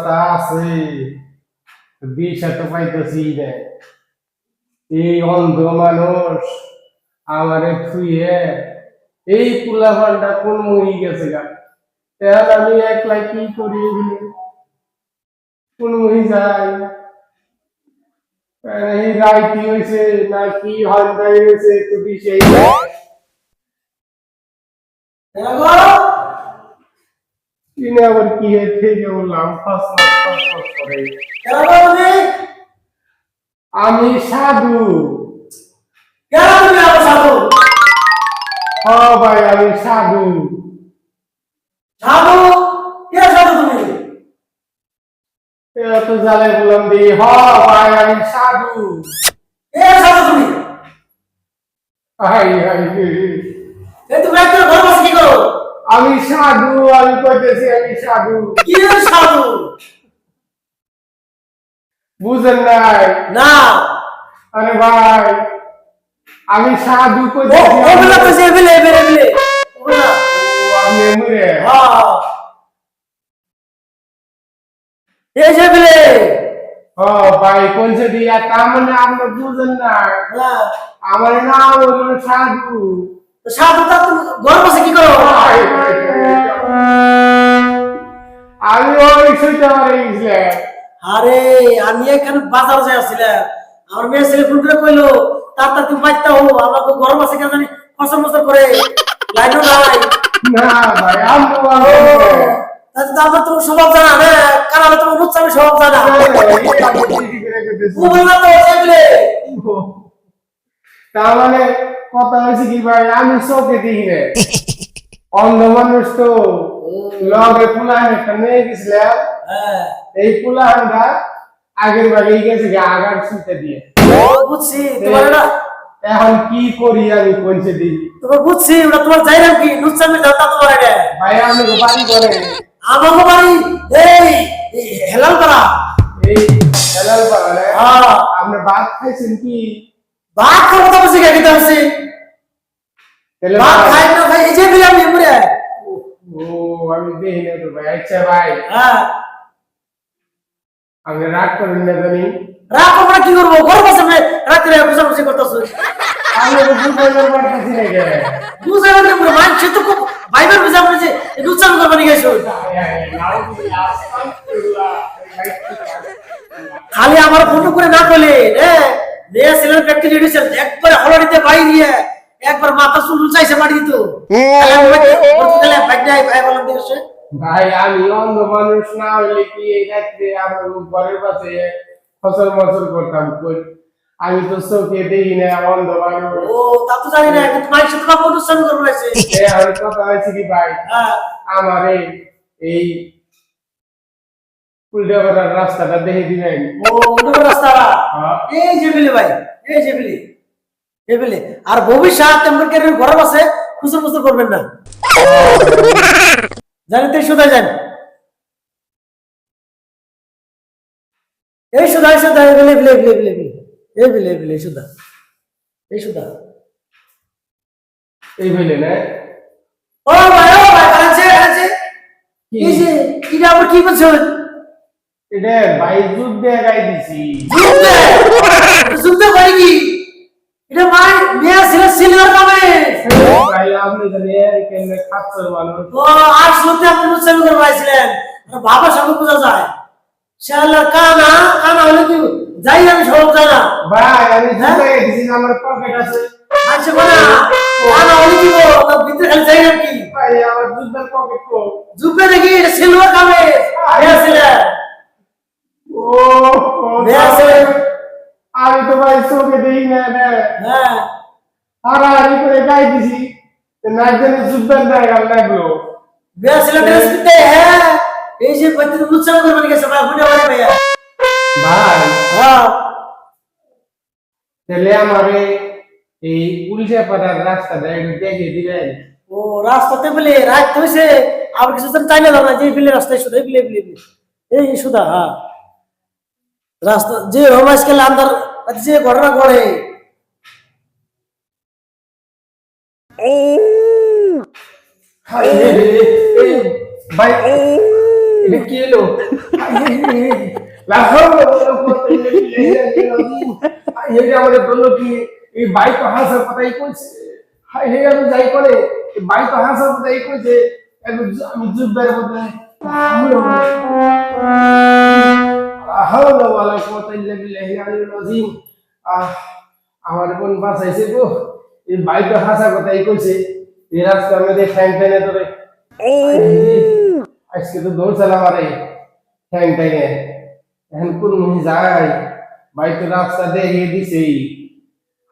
রাস্তা আছে, দিশা তো পাইতেছি না। এই অন্ধ মানুষ আমারে থুয়ে এই পোলাপানটা কোন মহি গেছে গা। এখন আমি একলা কি করি এগুলো? কোন মহি যাই? এই রাইতি হয়েছে না কি হন্ডাই হয়েছে একটু দিশেই নাই। কিনে আবার কি থেকে বললাম ফাঁস করে। আমি সাধু। হ ভাই আমি সাধু। এত জালে বললাম দি হ ভাই আমি সাধু। হাই হাই আমি সাধু, আমি কইতেছি আমি সাধু। বুঝেন নাই? না আরে ভাই আমি সাধু কইতেছি। আমি এমরে ও ভাই কোনছে দিয়া তার মানে আপনি বুঝেন না। আমার নাম হলো সাধু। ভাই, আমি ওই সইতে পারে গেছিলাম। আরে আমি এখানে বাজার যাই আসছিলাম, আমার মেয়ে ছেলে ফোন করে কইলো তার তুমি বাইতে হো, আমাকে গরম আছে কেন জানি ফসল মসল করে লাইনও নাই। না ভাই আমি তাহলে তো আমার তোমার স্বভাব জানা না, কারণ তোমার লুচ্চামি স্বভাব জানা। ও বললো তো সেগুলো তার মানে কথা হয়েছে কি ভাই আমি চোখে দেখি না, অন্ধ মানুষ তো। লগে পুলাহান একটা নিয়ে গেছিলাম, এই পুলাহানটা আগের বাড়ি গেছে আগার শুনতে দিয়ে। বুঝছি তোমার না, এখন কি করি আমি কোনছে দিই। তোমার বুঝছি ওটা তোমার যাইরাম কি লুচ্চামি দাদা তোমার এটা। ভাই আমি বাড়ি করে আমাকে বাড়ি এই হেলাল করা, এই হেলাল পাড়া। আপনি ভাত খাইছেন কি? ভাত খাবো তো বসে খেতে হচ্ছে, ভাত খাই না খাই এই যে দিলাম এমরে। ও আমি দেখি না তো ভাই। আচ্ছা ভাই আপনি রাগ করেন না জানি। রাগ আমরা কি করবো, ঘর বসে রাত্রে বুঝাবুঝি করতেছো। আমি বুঝাইবার পারতেছি না কে। বুঝাবেন না পুরো মাইন্ড সে তো ভাইবার বুঝাবুঝি লুচ্চাম করবানি গেছো। খালি আমার ফোন করে না বলে মেয়ে ছেলের ব্যক্তি রেডিয়েশন একবারে হলড়িতে বাড়ি দিয়ে একবার মাথা চুল চাইছে বাড়ি দিত। ভাই আমি অন্ধ মানুষ না হইলে কি এই রাত্রে আমার ঘরের পাশে ফসল মসল করতাম। আমি তো চোখে দেখি না, অন্ধ মানুষ। ও তা তো জানি না, কিন্তু মাইক সাথে বাপ অনুষ্ঠান করবো লাগছে। আমি কথা হয়েছে কি ভাই আমার এই উল্টাপাড়ার রাস্তাটা দেখে দিলেন। ও উল্টাপাড়ার রাস্তাটা এই যে বিলে ভাই, এই যে বিলে এই বিলে। আর ভবিষ্যৎ টেম্পারেচার গরম আছে, খুচর খুচর করবেন না জানেন তো। শুধু যান এই সুদা এই সুদা বিলে বিলে বিলে বিলে এই বিলে বিলে সুদা এই সুদা এই বলে না। ও ভাই আছে আছে এই যে এটা আবার কি করছেন? এটা ভাই দুধ দিয়ে গাই দিছি। শুনতে পারি কি এটা মাই মেয়া ছেলে সিলভার কামে ভাই আপনি জানি কেমনে খাচ্ছেন মানুষ। ও আর শুনতে আপনি মুসলিম করে পাইছিলেন, বাবা সব বোঝা যায়। শালা কানা কানা হলে কি যাই আমি সব জানা। ভাই আমি জুতা দিছি, আমার পকেট আছে। আচ্ছা বলা কানা হলে কি বল তো ভিতরে খালি যাই নাকি? ভাই আমার জুতার পকেট কো জুপে দেখি এটা সিলভার কামে মেয়া ছেলে। ও মেয়া ছেলে আমি তো ভাই চোখে দেখি না। হ্যাঁ হারাহারি করে গাই দিছি, না জানি জুতার জায়গা লাগলো। মেয়া ছেলে ড্রেস পিতে হ্যাঁ এই যে বাচ্চা মুসলিম করে বলে গেছে ভাই বুঝা পারে ভাইয়া। ভাই হ্যাঁ তাহলে আমারে এই উল্টাপাড়ার রাস্তাটা একটু দেখে দিবেন। ও রাস্তাতে বলে রাত হইছে আর কিছু তো চাইলে না যে বিলে রাস্তায় শুধু বিলে বিলে এই সুদা। হ্যাঁ রাস্তা যে রমেশ কে আন্দার যে ঘটনা ঘটে ভাই এটা কি এলো লাফাও আমাদের বললো কি এই বাইক তো হাসার কথাই কইছে হাই হে আমি যাই করে বাইক তো হাসার কথাই কইছে আমি জুব্বার মধ্যে হাওলা ওয়ালা কুওয়াতা ইল্লা বিল্লাহি আলিয়্যিল আযীম আমার বোন বাঁচাইছে গো এই বাইক তো হাসার কথাই কইছে এই রাস্তার মধ্যে ঠ্যাং টেনে ধরে আজকে তো দৌড় চালা মারে ঠ্যাং টেনে এখন কোন মুহি যায় বাইক রাস্তা দেখিয়ে দিছে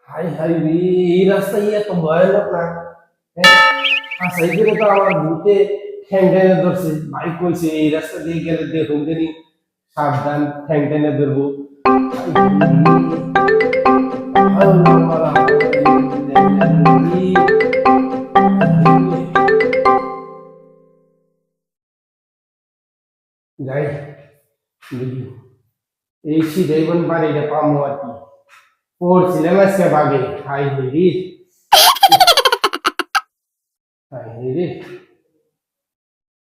হাই হাই রে এই রাস্তা এত ভয়ানক না আসাই করে তো আমার ভূতে ঠ্যাং টেনে ধরছে বাইক কইছে এই রাস্তা দিয়ে গেলে দেখুন জানি সাবধান ঠ্যাং টেনে ধরবো যাই দেখি এই শীতের বাড়িটা পামো আর কি পড়ছিলাম আজকে ভাগে হাই রে হাই রে